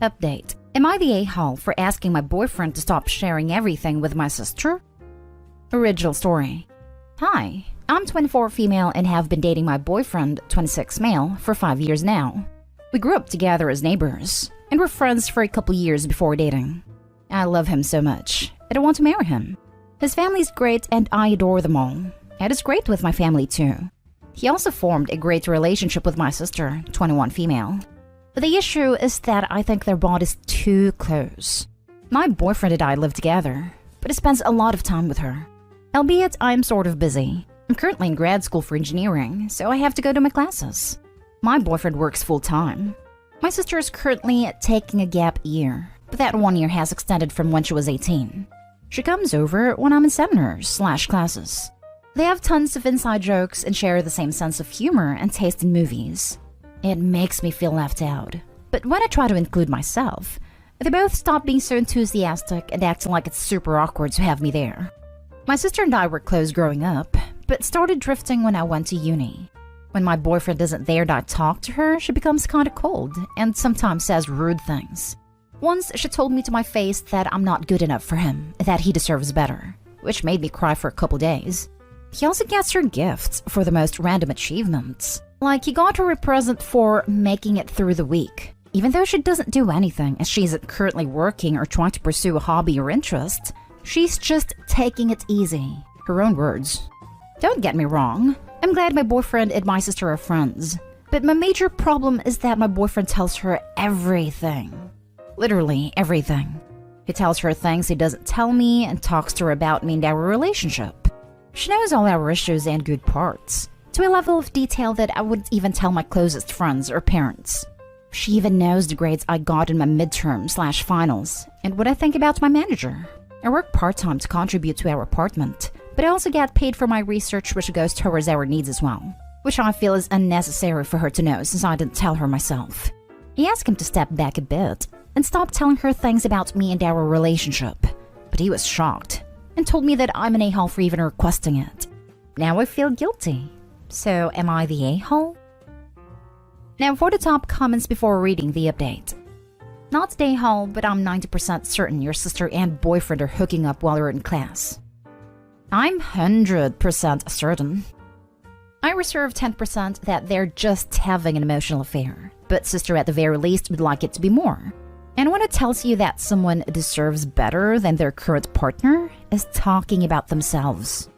Update. Am I the a-hole for asking my boyfriend to stop sharing everything with my sister? Original story. Hi, I'm 24 female and have been dating my boyfriend, 26 male, for 5 years now. We grew up together as neighbors and were friends for a couple years before dating. I love him so much, and I want to marry him. His family's great and I adore them all, and it's great with my family too. He also formed a great relationship with my sister, 21 female. The issue is that I think their bond is too close. My boyfriend and I live together, but he spends a lot of time with her. Albeit I'm sort of busy. I'm currently in grad school for engineering, so I have to go to my classes. My boyfriend works full-time. My sister is currently taking a gap year, but that 1 year has extended from when she was 18. She comes over when I'm in seminars/classes. They have tons of inside jokes and share the same sense of humor and taste in movies. It makes me feel left out. But when I try to include myself, they both stop being so enthusiastic and acting like it's super awkward to have me there. My sister and I were close growing up, but started drifting when I went to uni. When my boyfriend isn't there and I talk to her, she becomes kinda cold and sometimes says rude things. Once she told me to my face that I'm not good enough for him, that he deserves better, which made me cry for a couple days. He also gets her gifts for the most random achievements. Like he got her a present for making it through the week. Even though she doesn't do anything as she isn't currently working or trying to pursue a hobby or interest, she's just taking it easy. Her own words. Don't get me wrong, I'm glad my boyfriend and my sister are friends. But my major problem is that my boyfriend tells her everything. Literally everything. He tells her things he doesn't tell me and talks to her about me and our relationship. She knows all our issues and good parts, to a level of detail that I wouldn't even tell my closest friends or parents. She even knows the grades I got in my midterm/finals and what I think about my manager. I work part-time to contribute to our apartment, but I also get paid for my research, which goes towards our needs as well, which I feel is unnecessary for her to know since I didn't tell her myself. I asked him to step back a bit and stop telling her things about me and our relationship, but he was shocked and told me that I'm an a-hole for even requesting it. Now I feel guilty. So am I the a-hole? Now for the top comments before reading the update. Not the a-hole, but I'm 90% certain your sister and boyfriend are hooking up while you're in class. I'm 100% certain. I reserve 10% that they're just having an emotional affair, but sister at the very least would like it to be more. And when it tells you that someone deserves better than their current partner is talking about themselves.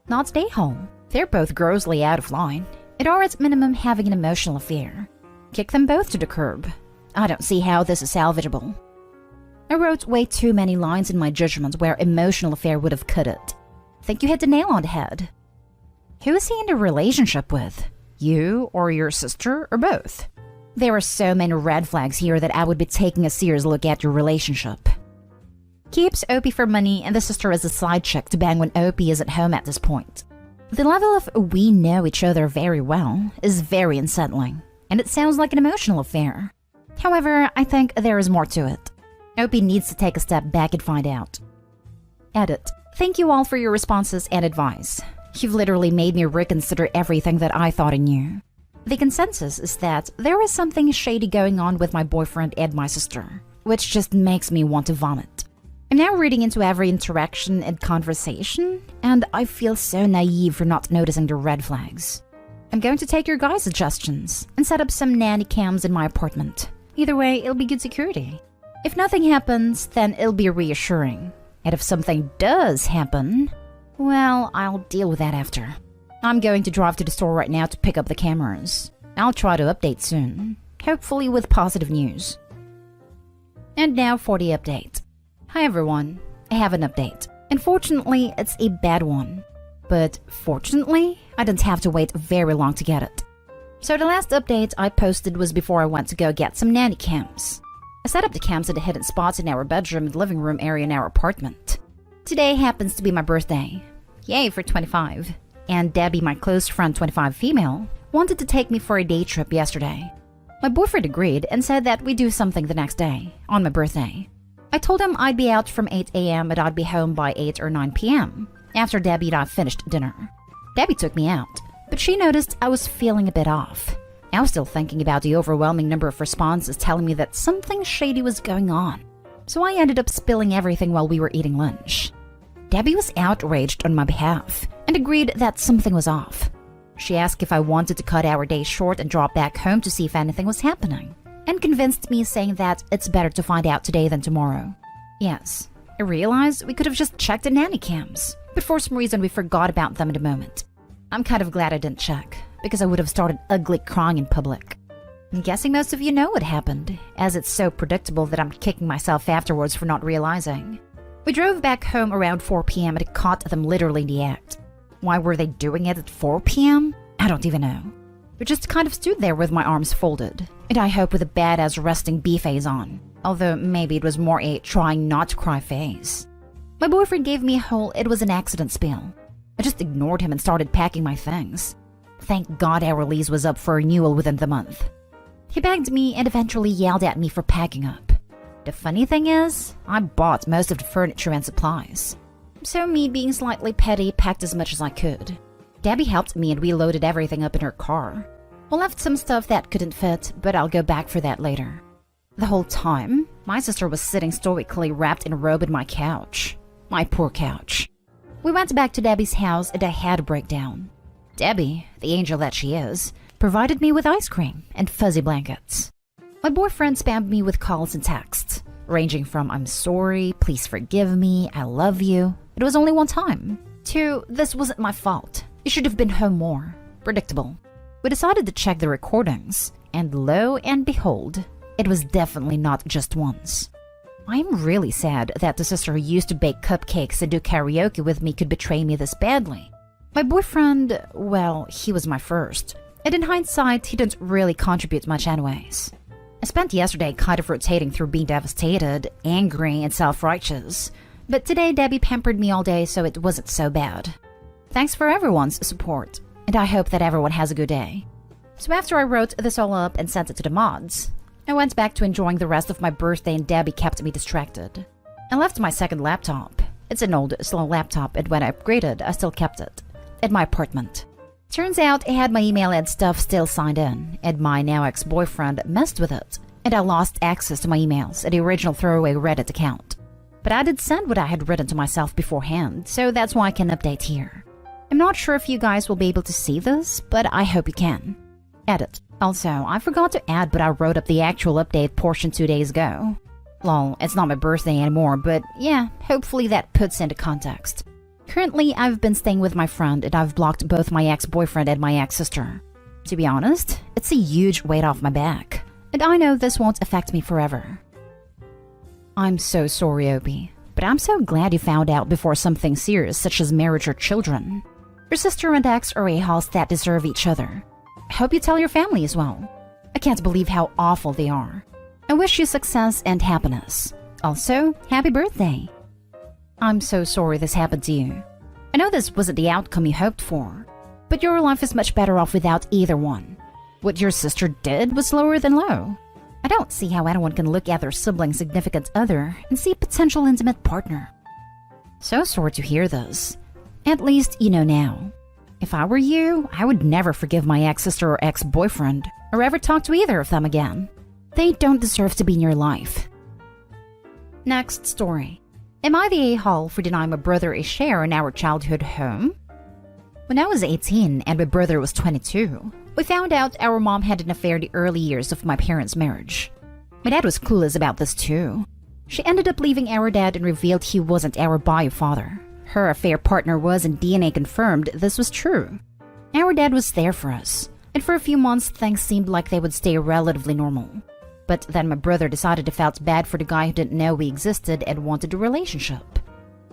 Not the a-hole. They're both grossly out of line, and are at minimum having an emotional affair. Kick them both to the curb. I don't see how this is salvageable. I wrote way too many lines in my judgment where emotional affair would have cut it. Think you hit the nail on the head. Who is he in a relationship with? You or your sister or both? There are so many red flags here that I would be taking a serious look at your relationship. Keeps OP for money and the sister is a side chick to bang when OP is at home at this point. The level of we know each other very well is very unsettling, and it sounds like an emotional affair. However, I think there is more to it. OP needs to take a step back and find out. Edit. Thank you all for your responses and advice. You've literally made me reconsider everything that I thought I knew. The consensus is that there is something shady going on with my boyfriend and my sister, which just makes me want to vomit. I'm now reading into every interaction and conversation, and I feel so naive for not noticing the red flags. I'm going to take your guys' suggestions and set up some nanny cams in my apartment. Either way, it'll be good security. If nothing happens, then it'll be reassuring. And if something does happen, well, I'll deal with that after. I'm going to drive to the store right now to pick up the cameras. I'll try to update soon, hopefully with positive news. And now for the update. Hi everyone, I have an update. Unfortunately, it's a bad one. But fortunately, I didn't have to wait very long to get it. So the last update I posted was before I went to go get some nanny cams. I set up the cams at the hidden spots in our bedroom and living room area in our apartment. Today happens to be my birthday. Yay for 25. And Debbie, my close friend 25 female, wanted to take me for a day trip yesterday. My boyfriend agreed and said that we do something the next day, on my birthday. I told him I'd be out from 8 a.m. and I'd be home by 8 or 9 p.m. after Debbie and I finished dinner. Debbie took me out, but she noticed I was feeling a bit off. I was still thinking about the overwhelming number of responses telling me that something shady was going on, so I ended up spilling everything while we were eating lunch. Debbie was outraged on my behalf and agreed that something was off. She asked if I wanted to cut our day short and drop back home to see if anything was happening, and convinced me, saying that it's better to find out today than tomorrow. Yes, I realized we could have just checked the nanny cams, but for some reason we forgot about them in a moment. I'm kind of glad I didn't check, because I would have started ugly crying in public. I'm guessing most of you know what happened, as it's so predictable that I'm kicking myself afterwards for not realizing. We drove back home around 4 p.m. and it caught them literally in the act. Why were they doing it at 4 p.m.? I don't even know. We just kind of stood there with my arms folded, and I hope with a badass resting B face on, although maybe it was more a trying not to cry face. My boyfriend gave me a whole "it was an accident" spiel. I just ignored him and started packing my things. Thank God our lease was up for renewal within the month. He begged me and eventually yelled at me for packing up. The funny thing is, I bought most of the furniture and supplies. So me, being slightly petty, packed as much as I could. Debbie helped me and we loaded everything up in her car. We left some stuff that couldn't fit, but I'll go back for that later. The whole time, my sister was sitting stoically wrapped in a robe in my couch. My poor couch. We went back to Debbie's house and I had a breakdown. Debbie, the angel that she is, provided me with ice cream and fuzzy blankets. My boyfriend spammed me with calls and texts, ranging from "I'm sorry," "please forgive me," "I love you." It was only one time, to "this wasn't my fault, you should have been home more." Predictable. We decided to check the recordings, and lo and behold, it was definitely not just once. I'm really sad that the sister who used to bake cupcakes and do karaoke with me could betray me this badly. My boyfriend, well, he was my first, and in hindsight, he didn't really contribute much anyways. I spent yesterday kind of rotating through being devastated, angry, and self-righteous, but today Debbie pampered me all day, so it wasn't so bad. Thanks for everyone's support, and I hope that everyone has a good day. So after I wrote this all up and sent it to the mods, I went back to enjoying the rest of my birthday and Debbie kept me distracted. I left my second laptop. It's an old, slow laptop, and when I upgraded, I still kept it. At my apartment. Turns out I had my email and stuff still signed in, and my now ex-boyfriend messed with it, and I lost access to my emails and the original throwaway Reddit account. But I did send what I had written to myself beforehand, so that's why I can update here. I'm not sure if you guys will be able to see this, but I hope you can. Edit. Also, I forgot to add, but I wrote up the actual update portion 2 days ago. Lol, it's not my birthday anymore, but yeah, hopefully that puts into context. Currently, I've been staying with my friend and I've blocked both my ex-boyfriend and my ex-sister. To be honest, it's a huge weight off my back, and I know this won't affect me forever. I'm so sorry, Opie, but I'm so glad you found out before something serious such as marriage or children. Your sister and ex are a-holes that deserve each other. I hope you tell your family as well. I can't believe how awful they are. I wish you success and happiness. Also, happy birthday. I'm so sorry this happened to you. I know this wasn't the outcome you hoped for, but your life is much better off without either one. What your sister did was lower than low. I don't see how anyone can look at their sibling significant other and see a potential intimate partner. So sorry to hear this. At least you know now. If I were you, I would never forgive my ex-sister or ex-boyfriend, or ever talk to either of them again. They don't deserve to be in your life. Next story. Am I the a-hole for denying my brother a share in our childhood home? When I was 18 and my brother was 22, we found out our mom had an affair the early years of my parents' marriage. My dad was clueless about this too. She ended up leaving our dad and revealed he wasn't our bio father. Her affair partner was, and DNA confirmed this was true. Our dad was there for us, and for a few months things seemed like they would stay relatively normal. But then my brother decided he felt bad for the guy who didn't know we existed and wanted a relationship.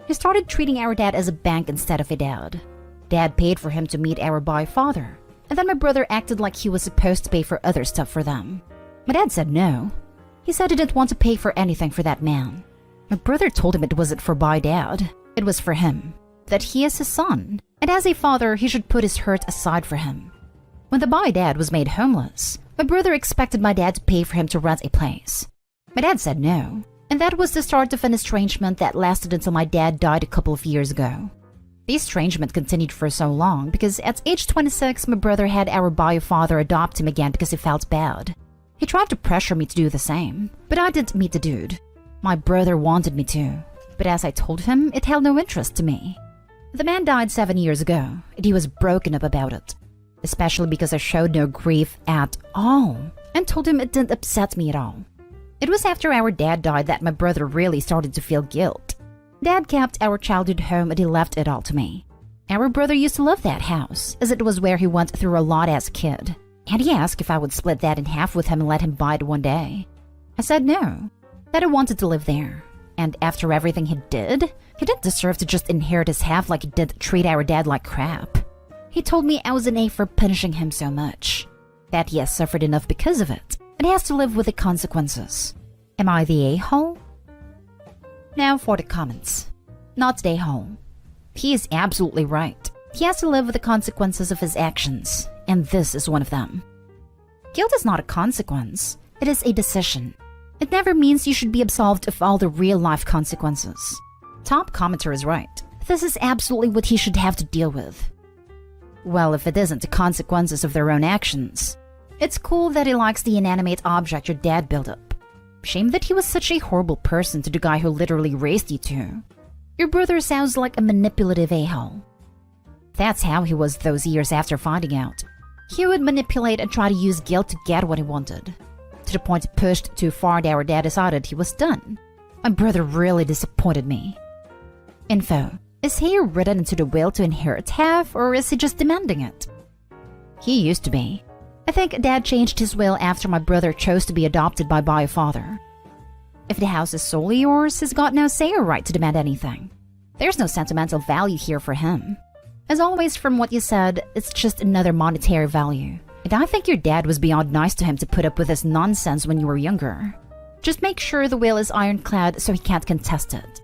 He started treating our dad as a bank instead of a dad. Dad paid for him to meet our bio father, and then my brother acted like he was supposed to pay for other stuff for them. My dad said no. He said he didn't want to pay for anything for that man. My brother told him it wasn't for by dad. It was for him, that he is his son, and as a father, he should put his hurt aside for him. When the boy dad was made homeless, my brother expected my dad to pay for him to rent a place. My dad said no, and that was the start of an estrangement that lasted until my dad died a couple of years ago. The estrangement continued for so long because at age 26, my brother had our bio father adopt him again because he felt bad. He tried to pressure me to do the same, but I didn't meet the dude. My brother wanted me to, but as I told him, it held no interest to me. The man died 7 years ago, and he was broken up about it, especially because I showed no grief at all and told him it didn't upset me at all. It was after our dad died that my brother really started to feel guilt. Dad kept our childhood home and he left it all to me. Our brother used to love that house, as it was where he went through a lot as a kid, and he asked if I would split that in half with him and let him buy it one day. I said no, that I wanted to live there, and after everything he didn't deserve to just inherit his half like he did treat our dad like crap. He told me I was an A for punishing him so much, that he has suffered enough because of it, and he has to live with the consequences. Am I the a-hole? Now for the comments. Not the a-hole. He is absolutely right. He has to live with the consequences of his actions, and this is one of them. Guilt is not a consequence, it is a decision. It never means you should be absolved of all the real-life consequences. Top commenter is right. This is absolutely what he should have to deal with. Well, if it isn't the consequences of their own actions. It's cool that he likes the inanimate object your dad built up. Shame that he was such a horrible person to the guy who literally raised you two. Your brother sounds like a manipulative a-hole. That's how he was those years after finding out. He would manipulate and try to use guilt to get what he wanted. To the point it pushed too far and our dad decided he was done. My brother really disappointed me. Info. Is he written into the will to inherit half, or is he just demanding it? He used to be. I think Dad changed his will after my brother chose to be adopted by bio father. If the house is solely yours, he's got no say or right to demand anything. There's no sentimental value here for him. As always, from what you said, it's just another monetary value. And I think your dad was beyond nice to him to put up with this nonsense when you were younger. Just make sure the will is ironclad so he can't contest it.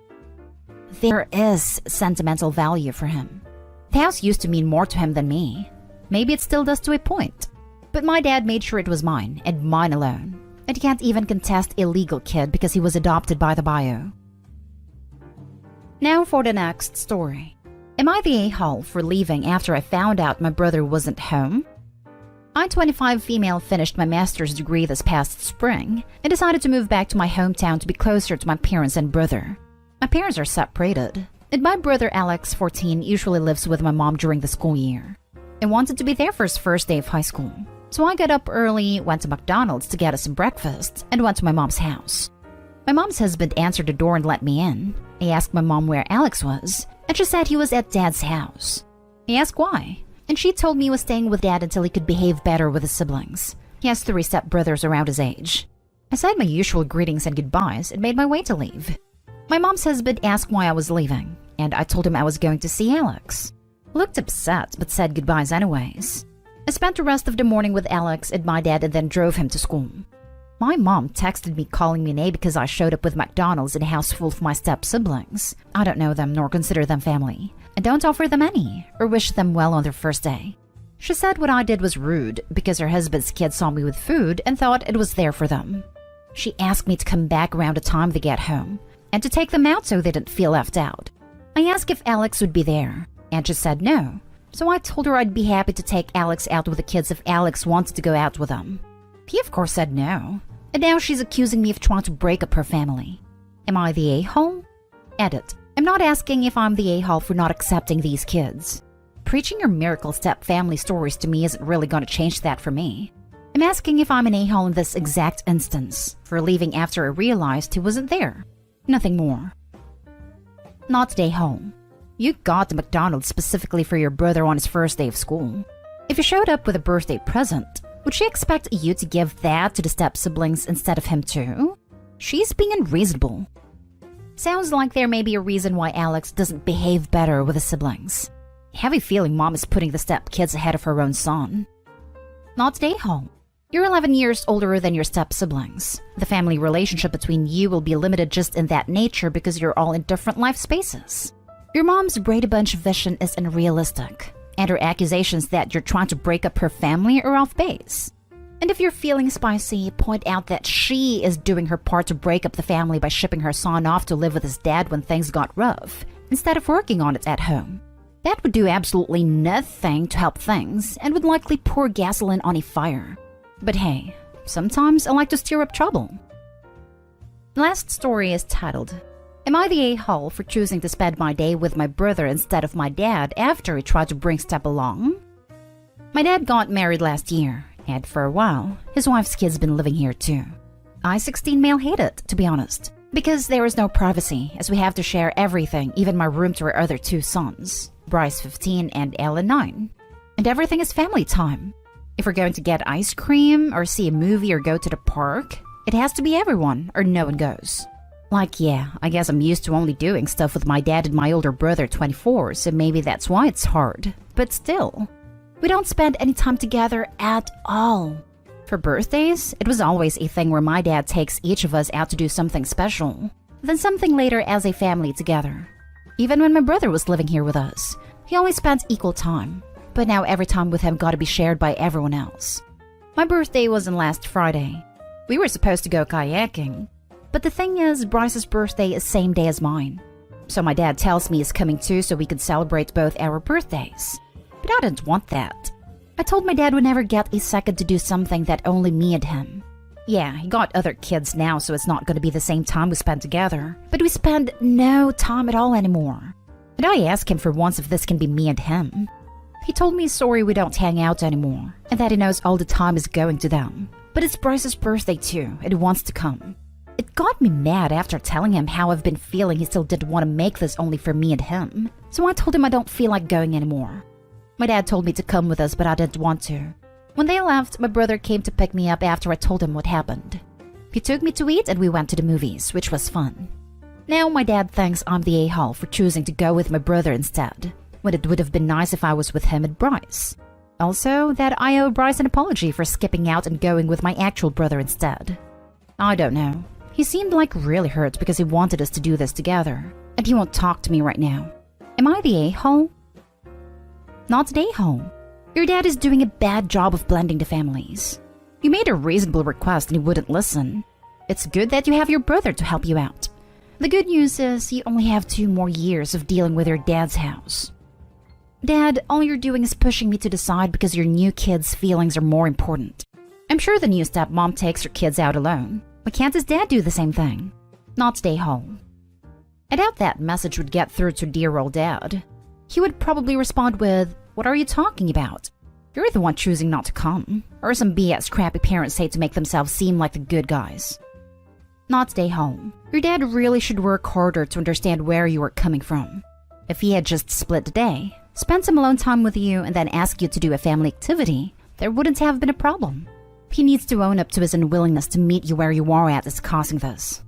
There is sentimental value for him. The house used to mean more to him than me. Maybe it still does to a point. But my dad made sure it was mine, and mine alone. And he can't even contest a legal kid because he was adopted by the bio. Now for the next story. Am I the a-hole for leaving after I found out my brother wasn't home? I, 25 female, finished my master's degree this past spring and decided to move back to my hometown to be closer to my parents and brother. My parents are separated, and my brother Alex, 14, usually lives with my mom during the school year. I wanted to be there for his first day of high school. So I got up early, went to McDonald's to get us some breakfast, and went to my mom's house. My mom's husband answered the door and let me in. I asked my mom where Alex was, and she said he was at Dad's house. I asked why, and she told me he was staying with Dad until he could behave better with his siblings. He has 3 step-brothers around his age. I said my usual greetings and goodbyes and made my way to leave. My mom's husband asked why I was leaving, and I told him I was going to see Alex. He looked upset, but said goodbyes anyways. I spent the rest of the morning with Alex and my dad and then drove him to school. My mom texted me calling me an A because I showed up with McDonald's in a house full of my step-siblings. I don't know them nor consider them family. I don't offer them any or wish them well on their first day. She said what I did was rude because her husband's kids saw me with food and thought it was there for them. She asked me to come back around the time they get home and to take them out so they didn't feel left out. I asked if Alex would be there, and she said no. So I told her I'd be happy to take Alex out with the kids if Alex wanted to go out with them. He of course said no. And now she's accusing me of trying to break up her family. Am I the a-hole? Edit. I'm not asking if I'm the a-hole for not accepting these kids. Preaching your miracle step family stories to me isn't really going to change that for me. I'm asking if I'm an a-hole in this exact instance, for leaving after I realized he wasn't there. Nothing more. Not the a-hole. You got the McDonald's specifically for your brother on his first day of school. If you showed up with a birthday present, would she expect you to give that to the step-siblings instead of him too? She's being unreasonable. Sounds like there may be a reason why Alex doesn't behave better with his siblings. I have a feeling Mom is putting the step-kids ahead of her own son. Not the a-hole. You're 11 years older than your step-siblings. The family relationship between you will be limited just in that nature because you're all in different life spaces. Your mom's Brady Bunch vision is unrealistic, and her accusations that you're trying to break up her family are off base. And if you're feeling spicy, point out that she is doing her part to break up the family by shipping her son off to live with his dad when things got rough, instead of working on it at home. Dad would do absolutely nothing to help things and would likely pour gasoline on a fire. But hey, sometimes I like to stir up trouble. The last story is titled, Am I the a-hole for choosing to spend my day with my brother instead of my dad after he tried to bring Step along? My dad got married last year, and for a while, his wife's kids been living here too. I, 16 male, hate it, to be honest, because there is no privacy as we have to share everything, even my room, to our other two sons, Bryce 15 and Ellen 9. And everything is family time. If we're going to get ice cream or see a movie or go to the park, it has to be everyone or no one goes. Like, yeah, I guess I'm used to only doing stuff with my dad and my older brother 24, so maybe that's why it's hard. But still, we don't spend any time together at all. For birthdays, it was always a thing where my dad takes each of us out to do something special, then something later as a family together. Even when my brother was living here with us, he always spent equal time, but now every time with him gotta be shared by everyone else. My birthday wasn't last Friday. We were supposed to go kayaking, but the thing is, Bryce's birthday is same day as mine. So my dad tells me he's coming too so we could celebrate both our birthdays. But I didn't want that. I told my dad we'd never get a second to do something that only me and him. Yeah, he got other kids now, so it's not going to be the same time we spend together. But we spend no time at all anymore. And I asked him for once if this can be me and him. He told me he's sorry we don't hang out anymore, and that he knows all the time is going to them. But it's Bryce's birthday too, and he wants to come. It got me mad after telling him how I've been feeling he still didn't want to make this only for me and him. So I told him I don't feel like going anymore. My dad told me to come with us, but I didn't want to. When they left, my brother came to pick me up after I told him what happened. He took me to eat and we went to the movies, which was fun. Now my dad thinks I'm the a-hole for choosing to go with my brother instead, when it would have been nice if I was with him and Bryce. Also, that I owe Bryce an apology for skipping out and going with my actual brother instead. I don't know. He seemed like really hurt because he wanted us to do this together, and he won't talk to me right now. Am I the a-hole? Not the a-hole. Your dad is doing a bad job of blending the families. You made a reasonable request and he wouldn't listen. It's good that you have your brother to help you out. The good news is you only have 2 more years of dealing with your dad's house. Dad, all you're doing is pushing me to the side because your new kid's feelings are more important. I'm sure the new stepmom takes her kids out alone. Why can't his dad do the same thing? Not stay home. I doubt that message would get through to dear old dad. He would probably respond with, "What are you talking about? You're the one choosing not to come." Or some BS crappy parents say to make themselves seem like the good guys. Not stay home. Your dad really should work harder to understand where you are coming from. If he had just split the day, spent some alone time with you, and then asked you to do a family activity, there wouldn't have been a problem. He needs to own up to his unwillingness to meet you where you are at is causing this.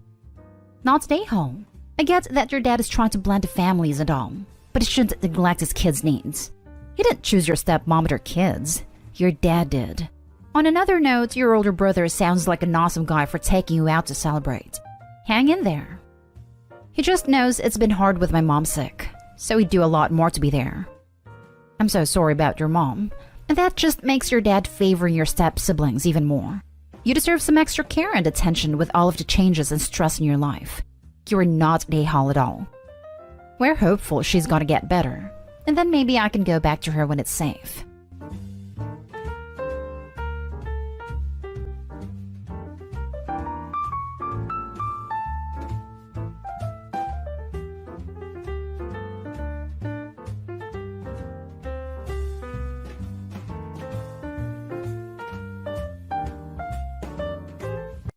Not stay home. I get that your dad is trying to blend the families and all, but he shouldn't neglect his kids' needs. He didn't choose your stepmom or kids. Your dad did. On another note, your older brother sounds like an awesome guy for taking you out to celebrate. Hang in there. He just knows it's been hard with my mom sick, so he'd do a lot more to be there. I'm so sorry about your mom, and that just makes your dad favoring your step-siblings even more. You deserve some extra care and attention with all of the changes and stress in your life. You're not an a-hole at all. We're hopeful she's gonna get better, and then maybe I can go back to her when it's safe.